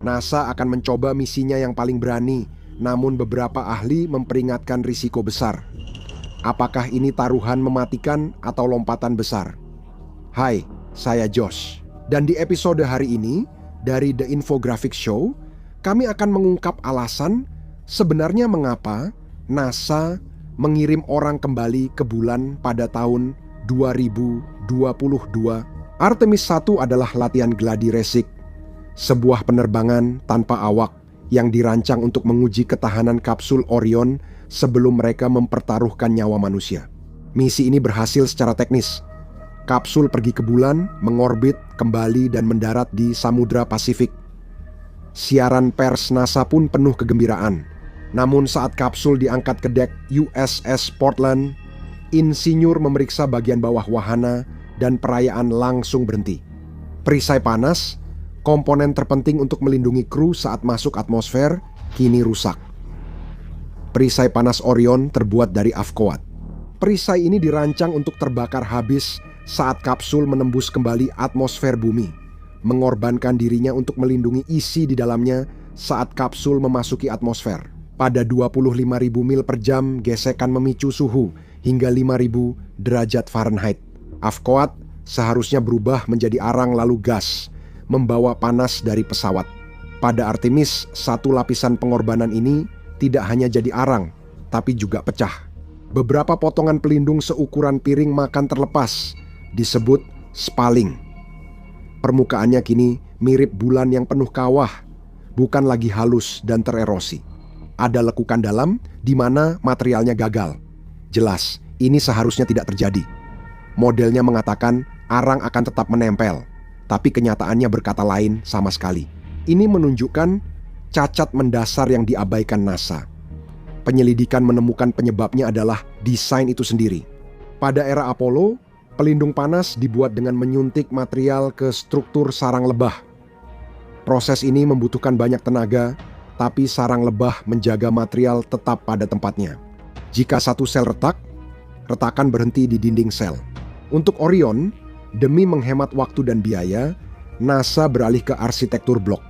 NASA akan mencoba misinya yang paling berani, namun beberapa ahli memperingatkan risiko besar. Apakah ini taruhan mematikan atau lompatan besar? Hai, saya Josh. Dan di episode hari ini, dari The Infographic Show, kami akan mengungkap alasan sebenarnya mengapa NASA mengirim orang kembali ke bulan pada tahun 2022. Artemis 1 adalah latihan gladi resik, sebuah penerbangan tanpa awak yang dirancang untuk menguji ketahanan kapsul Orion sebelum mereka mempertaruhkan nyawa manusia. Misi ini berhasil secara teknis. Kapsul pergi ke bulan, mengorbit, kembali dan mendarat di Samudra Pasifik. Siaran pers NASA pun penuh kegembiraan. Namun saat kapsul diangkat ke dek USS Portland, insinyur memeriksa bagian bawah wahana dan perayaan langsung berhenti. Perisai panas, komponen terpenting untuk melindungi kru saat masuk atmosfer, kini rusak. Perisai panas Orion terbuat dari Avcoat. Perisai ini dirancang untuk terbakar habis saat kapsul menembus kembali atmosfer bumi, mengorbankan dirinya untuk melindungi isi di dalamnya saat kapsul memasuki atmosfer. Pada 25.000 mil per jam, gesekan memicu suhu hingga 5.000 derajat Fahrenheit. Avcoat seharusnya berubah menjadi arang lalu gas, membawa panas dari pesawat. Pada Artemis, satu lapisan pengorbanan ini tidak hanya jadi arang, tapi juga pecah. Beberapa potongan pelindung seukuran piring makan terlepas, disebut spaling. Permukaannya kini mirip bulan yang penuh kawah, bukan lagi halus dan tererosi. Ada lekukan dalam di mana materialnya gagal. Jelas, ini seharusnya tidak terjadi. Modelnya mengatakan arang akan tetap menempel, tapi kenyataannya berkata lain sama sekali. Ini menunjukkan cacat mendasar yang diabaikan NASA. Penyelidikan menemukan penyebabnya adalah desain itu sendiri. Pada era Apollo, pelindung panas dibuat dengan menyuntik material ke struktur sarang lebah. Proses ini membutuhkan banyak tenaga, tapi sarang lebah menjaga material tetap pada tempatnya. Jika satu sel retak, retakan berhenti di dinding sel. Untuk Orion, demi menghemat waktu dan biaya, NASA beralih ke arsitektur blok.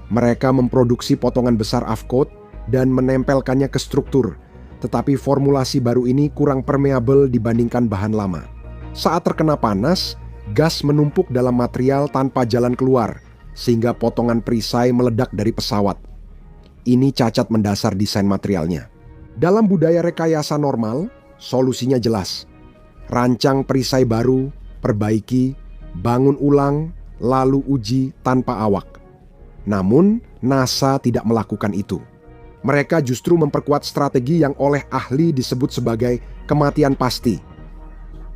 Mereka memproduksi potongan besar Avcoat dan menempelkannya ke struktur, tetapi formulasi baru ini kurang permeabel dibandingkan bahan lama. Saat terkena panas, gas menumpuk dalam material tanpa jalan keluar, sehingga potongan perisai meledak dari pesawat. Ini cacat mendasar desain materialnya. Dalam budaya rekayasa normal, solusinya jelas. Rancang perisai baru, perbaiki, bangun ulang, lalu uji tanpa awak. Namun, NASA tidak melakukan itu. Mereka justru memperkuat strategi yang oleh ahli disebut sebagai kematian pasti.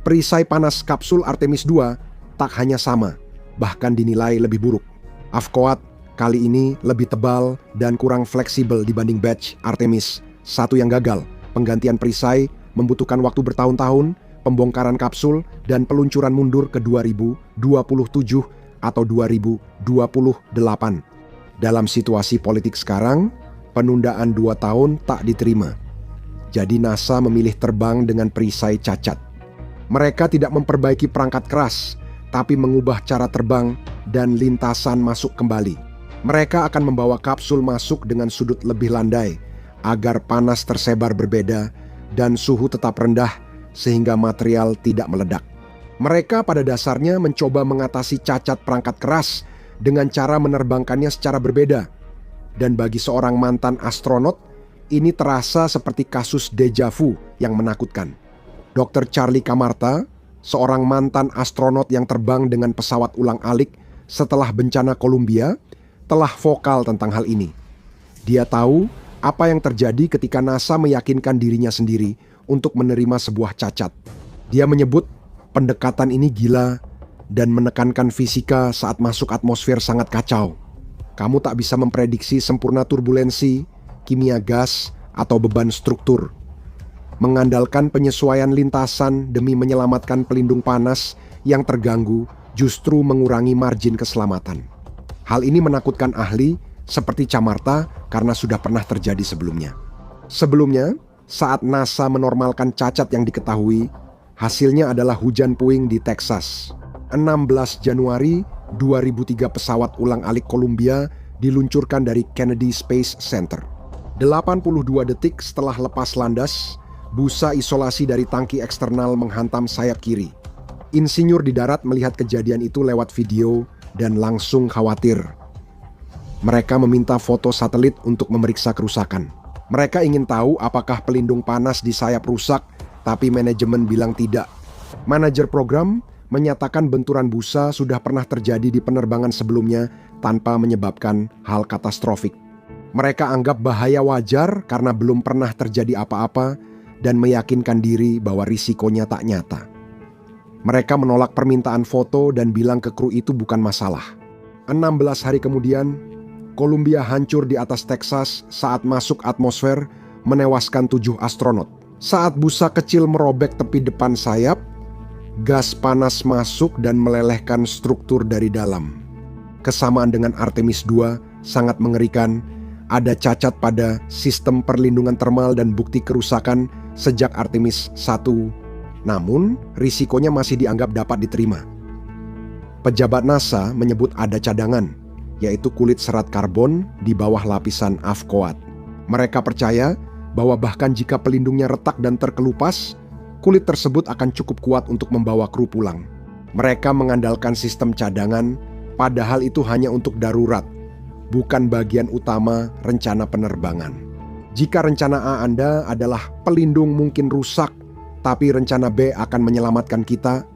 Perisai panas kapsul Artemis 2 tak hanya sama, bahkan dinilai lebih buruk. Avcoat kali ini lebih tebal dan kurang fleksibel dibanding batch Artemis 1 yang gagal. Penggantian perisai membutuhkan waktu bertahun-tahun, pembongkaran kapsul, dan peluncuran mundur ke 2027 atau 2028. Dalam situasi politik sekarang, penundaan 2 tahun tak diterima. Jadi NASA memilih terbang dengan perisai cacat. Mereka tidak memperbaiki perangkat keras, tapi mengubah cara terbang dan lintasan masuk kembali. Mereka akan membawa kapsul masuk dengan sudut lebih landai, agar panas tersebar berbeda dan suhu tetap rendah sehingga material tidak meledak. Mereka pada dasarnya mencoba mengatasi cacat perangkat keras dengan cara menerbangkannya secara berbeda. Dan bagi seorang mantan astronot, ini terasa seperti kasus deja vu yang menakutkan. Dr. Charlie Camarta, seorang mantan astronot yang terbang dengan pesawat ulang-alik setelah bencana Columbia, telah vokal tentang hal ini. Dia tahu apa yang terjadi ketika NASA meyakinkan dirinya sendiri untuk menerima sebuah cacat. Dia menyebut pendekatan ini gila dan menekankan fisika saat masuk atmosfer sangat kacau. Kamu tak bisa memprediksi sempurna turbulensi, kimia gas, atau beban struktur. Mengandalkan penyesuaian lintasan demi menyelamatkan pelindung panas yang terganggu justru mengurangi margin keselamatan. Hal ini menakutkan ahli seperti Camarta karena sudah pernah terjadi sebelumnya. Sebelumnya, saat NASA menormalkan cacat yang diketahui, hasilnya adalah hujan puing di Texas. 16 Januari 2003 pesawat ulang-alik Columbia diluncurkan dari Kennedy Space Center. 82 detik setelah lepas landas, busa isolasi dari tangki eksternal menghantam sayap kiri. Insinyur di darat melihat kejadian itu lewat video dan langsung khawatir. Mereka meminta foto satelit untuk memeriksa kerusakan. Mereka ingin tahu apakah pelindung panas di sayap rusak, tapi manajemen bilang tidak. Manajer program menyatakan benturan busa sudah pernah terjadi di penerbangan sebelumnya tanpa menyebabkan hal katastrofik. Mereka anggap bahaya wajar karena belum pernah terjadi apa-apa dan meyakinkan diri bahwa risikonya tak nyata. Mereka menolak permintaan foto dan bilang ke kru itu bukan masalah. 16 hari kemudian, Columbia hancur di atas Texas saat masuk atmosfer, menewaskan 7 astronot. Saat busa kecil merobek tepi depan sayap, gas panas masuk dan melelehkan struktur dari dalam. Kesamaan dengan Artemis II sangat mengerikan. Ada cacat pada sistem perlindungan termal dan bukti kerusakan sejak Artemis I. Namun, risikonya masih dianggap dapat diterima. Pejabat NASA menyebut ada cadangan, yaitu kulit serat karbon di bawah lapisan afkoat. Mereka percaya bahwa bahkan jika pelindungnya retak dan terkelupas, kulit tersebut akan cukup kuat untuk membawa kru pulang. Mereka mengandalkan sistem cadangan, padahal itu hanya untuk darurat, bukan bagian utama rencana penerbangan. Jika rencana A Anda adalah pelindung mungkin rusak, tapi rencana B akan menyelamatkan kita,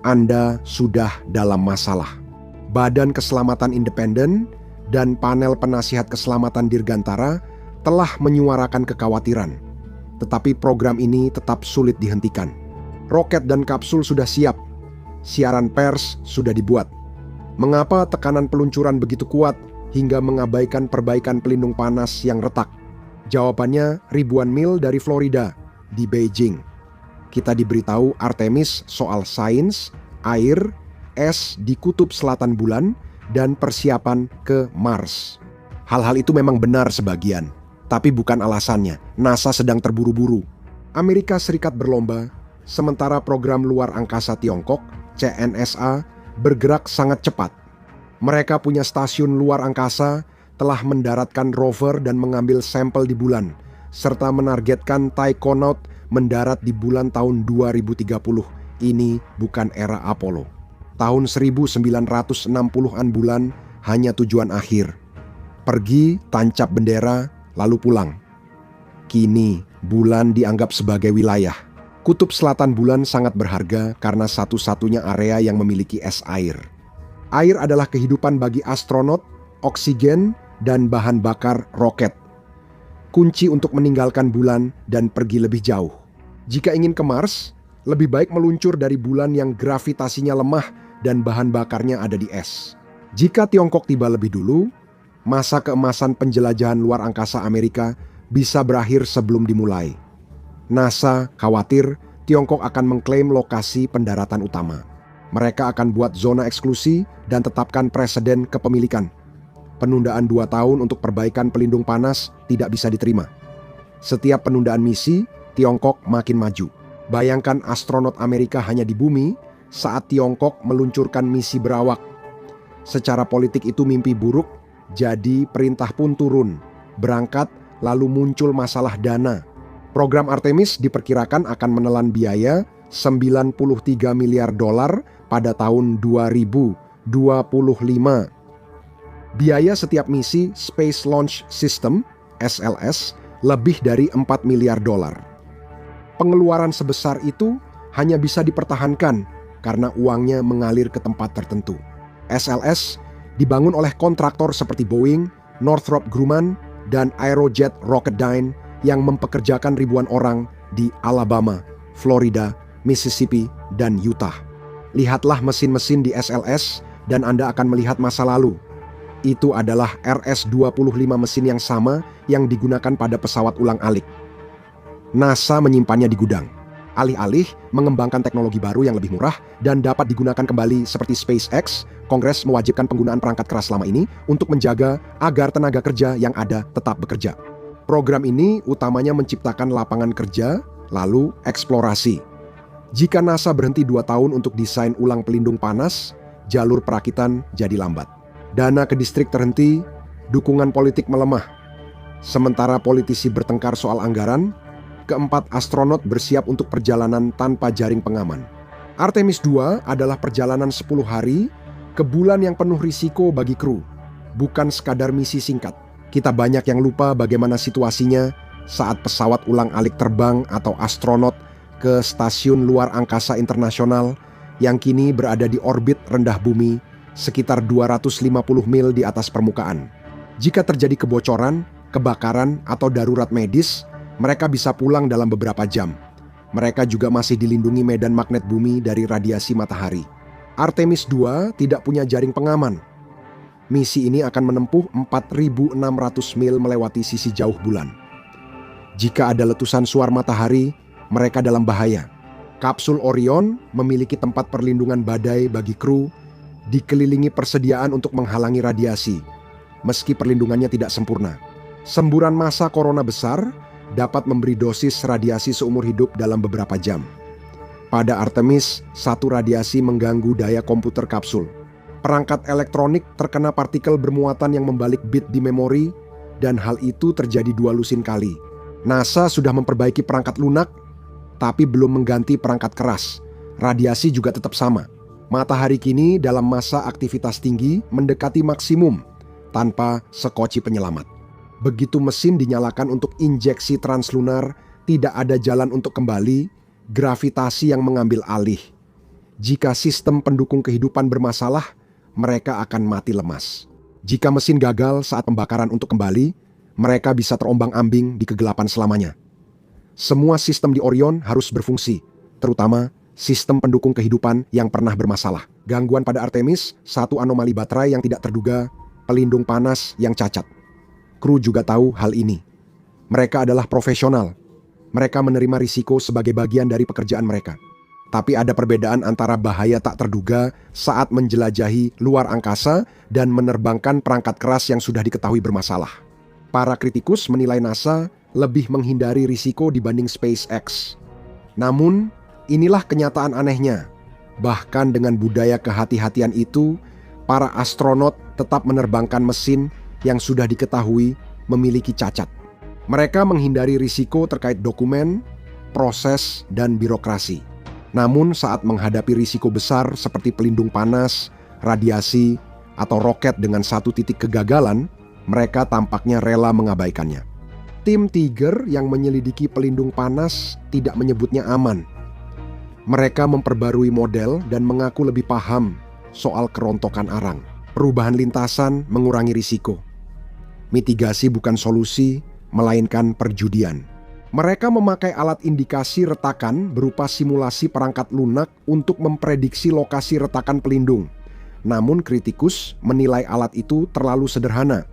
Anda sudah dalam masalah. Badan Keselamatan Independen dan panel penasihat keselamatan Dirgantara telah menyuarakan kekhawatiran, tetapi program ini tetap sulit dihentikan. Roket dan kapsul sudah siap, siaran pers sudah dibuat. Mengapa tekanan peluncuran begitu kuat hingga mengabaikan perbaikan pelindung panas yang retak? Jawabannya ribuan mil dari Florida, di Beijing. Kita diberitahu Artemis soal sains, air, es di kutub selatan bulan, dan persiapan ke Mars. Hal-hal itu memang benar sebagian, tapi bukan alasannya. NASA sedang terburu-buru. Amerika Serikat berlomba, sementara program luar angkasa Tiongkok, CNSA, bergerak sangat cepat. Mereka punya stasiun luar angkasa, telah mendaratkan rover dan mengambil sampel di bulan, serta menargetkan Taikonaut mendarat di bulan tahun 2030. Ini bukan era Apollo. Tahun 1960-an bulan hanya tujuan akhir. Pergi, tancap bendera, lalu pulang. Kini, bulan dianggap sebagai wilayah. Kutub selatan bulan sangat berharga karena satu-satunya area yang memiliki es air. Air adalah kehidupan bagi astronot, oksigen, dan bahan bakar roket. Kunci untuk meninggalkan bulan dan pergi lebih jauh. Jika ingin ke Mars, lebih baik meluncur dari bulan yang gravitasinya lemah dan bahan bakarnya ada di es. Jika Tiongkok tiba lebih dulu, masa keemasan penjelajahan luar angkasa Amerika bisa berakhir sebelum dimulai. NASA khawatir Tiongkok akan mengklaim lokasi pendaratan utama. Mereka akan buat zona eksklusi dan tetapkan preseden kepemilikan. Penundaan 2 tahun untuk perbaikan pelindung panas tidak bisa diterima. Setiap penundaan misi, Tiongkok makin maju. Bayangkan astronot Amerika hanya di bumi saat Tiongkok meluncurkan misi berawak. Secara politik itu mimpi buruk, jadi perintah pun turun. Berangkat, lalu muncul masalah dana. Program Artemis diperkirakan akan menelan biaya $93 miliar pada tahun 2025. Biaya setiap misi Space Launch System, SLS, lebih dari $4 miliar. Pengeluaran sebesar itu hanya bisa dipertahankan karena uangnya mengalir ke tempat tertentu. SLS dibangun oleh kontraktor seperti Boeing, Northrop Grumman, dan Aerojet Rocketdyne yang mempekerjakan ribuan orang di Alabama, Florida, Mississippi, dan Utah. Lihatlah mesin-mesin di SLS dan Anda akan melihat masa lalu. Itu adalah RS-25 mesin yang sama yang digunakan pada pesawat ulang-alik. NASA menyimpannya di gudang. Alih-alih mengembangkan teknologi baru yang lebih murah dan dapat digunakan kembali seperti SpaceX, Kongres mewajibkan penggunaan perangkat keras selama ini untuk menjaga agar tenaga kerja yang ada tetap bekerja. Program ini utamanya menciptakan lapangan kerja, lalu eksplorasi. Jika NASA berhenti 2 tahun untuk desain ulang pelindung panas, jalur perakitan jadi lambat. Dana ke distrik terhenti, dukungan politik melemah. Sementara politisi bertengkar soal anggaran, keempat astronot bersiap untuk perjalanan tanpa jaring pengaman. Artemis II adalah perjalanan 10 hari ke bulan yang penuh risiko bagi kru, bukan sekadar misi singkat. Kita banyak yang lupa bagaimana situasinya saat pesawat ulang-alik terbang atau astronot ke Stasiun Luar Angkasa Internasional yang kini berada di orbit rendah bumi sekitar 250 mil di atas permukaan. Jika terjadi kebocoran, kebakaran, atau darurat medis, mereka bisa pulang dalam beberapa jam. Mereka juga masih dilindungi medan magnet bumi dari radiasi matahari. Artemis II tidak punya jaring pengaman. Misi ini akan menempuh 4.600 mil melewati sisi jauh bulan. Jika ada letusan suar matahari, mereka dalam bahaya. Kapsul Orion memiliki tempat perlindungan badai bagi kru, dikelilingi persediaan untuk menghalangi radiasi, meski perlindungannya tidak sempurna. Semburan massa corona besar dapat memberi dosis radiasi seumur hidup dalam beberapa jam. Pada Artemis, satu radiasi mengganggu daya komputer kapsul. Perangkat elektronik terkena partikel bermuatan yang membalik bit di memori, dan hal itu terjadi 2 lusin kali. NASA sudah memperbaiki perangkat lunak, tapi belum mengganti perangkat keras. Radiasi juga tetap sama. Matahari kini dalam masa aktivitas tinggi mendekati maksimum tanpa sekoci penyelamat. Begitu mesin dinyalakan untuk injeksi translunar, tidak ada jalan untuk kembali, gravitasi yang mengambil alih. Jika sistem pendukung kehidupan bermasalah, mereka akan mati lemas. Jika mesin gagal saat pembakaran untuk kembali, mereka bisa terombang-ambing di kegelapan selamanya. Semua sistem di Orion harus berfungsi, terutama sistem pendukung kehidupan yang pernah bermasalah. Gangguan pada Artemis, satu anomali baterai yang tidak terduga, pelindung panas yang cacat. Kru juga tahu hal ini. Mereka adalah profesional. Mereka menerima risiko sebagai bagian dari pekerjaan mereka. Tapi ada perbedaan antara bahaya tak terduga saat menjelajahi luar angkasa dan menerbangkan perangkat keras yang sudah diketahui bermasalah. Para kritikus menilai NASA lebih menghindari risiko dibanding SpaceX. Namun, inilah kenyataan anehnya. Bahkan dengan budaya kehati-hatian itu, para astronot tetap menerbangkan mesin yang sudah diketahui memiliki cacat. Mereka menghindari risiko terkait dokumen, proses, dan birokrasi. Namun saat menghadapi risiko besar seperti pelindung panas, radiasi, atau roket dengan satu titik kegagalan, mereka tampaknya rela mengabaikannya. Tim Tiger yang menyelidiki pelindung panas tidak menyebutnya aman. Mereka memperbarui model dan mengaku lebih paham soal kerontokan arang. Perubahan lintasan mengurangi risiko. Mitigasi bukan solusi, melainkan perjudian. Mereka memakai alat indikasi retakan berupa simulasi perangkat lunak untuk memprediksi lokasi retakan pelindung. Namun kritikus menilai alat itu terlalu sederhana.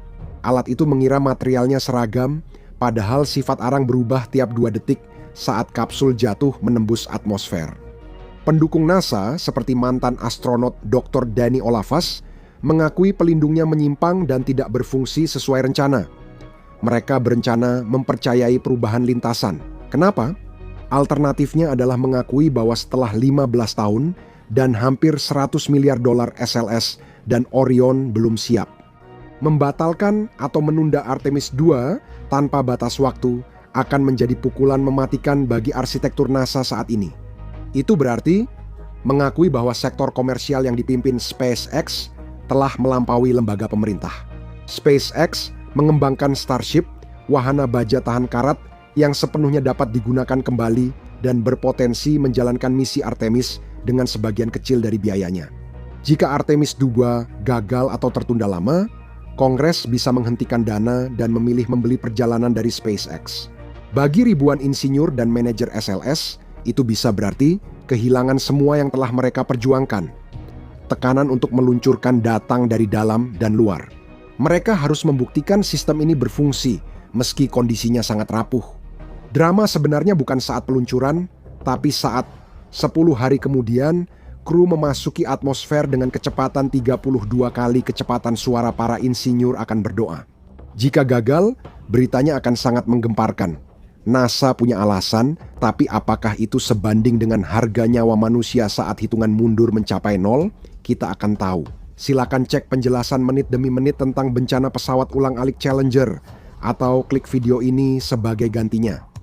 Alat itu mengira materialnya seragam, padahal sifat arang berubah tiap 2 detik saat kapsul jatuh menembus atmosfer. Pendukung NASA seperti mantan astronot Dr. Danny Olafas mengakui pelindungnya menyimpang dan tidak berfungsi sesuai rencana. Mereka berencana mempercayai perubahan lintasan. Kenapa? Alternatifnya adalah mengakui bahwa setelah 15 tahun dan hampir 100 miliar dolar SLS dan Orion belum siap. Membatalkan atau menunda Artemis II tanpa batas waktu akan menjadi pukulan mematikan bagi arsitektur NASA saat ini. Itu berarti mengakui bahwa sektor komersial yang dipimpin SpaceX telah melampaui lembaga pemerintah. SpaceX mengembangkan Starship, wahana baja tahan karat yang sepenuhnya dapat digunakan kembali dan berpotensi menjalankan misi Artemis dengan sebagian kecil dari biayanya. Jika Artemis II gagal atau tertunda lama, Kongres bisa menghentikan dana dan memilih membeli perjalanan dari SpaceX. Bagi ribuan insinyur dan manajer SLS, itu bisa berarti kehilangan semua yang telah mereka perjuangkan. Tekanan untuk meluncurkan datang dari dalam dan luar. Mereka harus membuktikan sistem ini berfungsi meski kondisinya sangat rapuh. Drama sebenarnya bukan saat peluncuran, tapi saat 10 hari kemudian kru memasuki atmosfer dengan kecepatan 32 kali kecepatan suara para insinyur akan berdoa. Jika gagal, beritanya akan sangat menggemparkan. NASA punya alasan, tapi apakah itu sebanding dengan harga nyawa manusia saat hitungan mundur mencapai 0? Kita akan tahu. Silakan cek penjelasan menit demi menit tentang bencana pesawat ulang-alik Challenger atau klik video ini sebagai gantinya.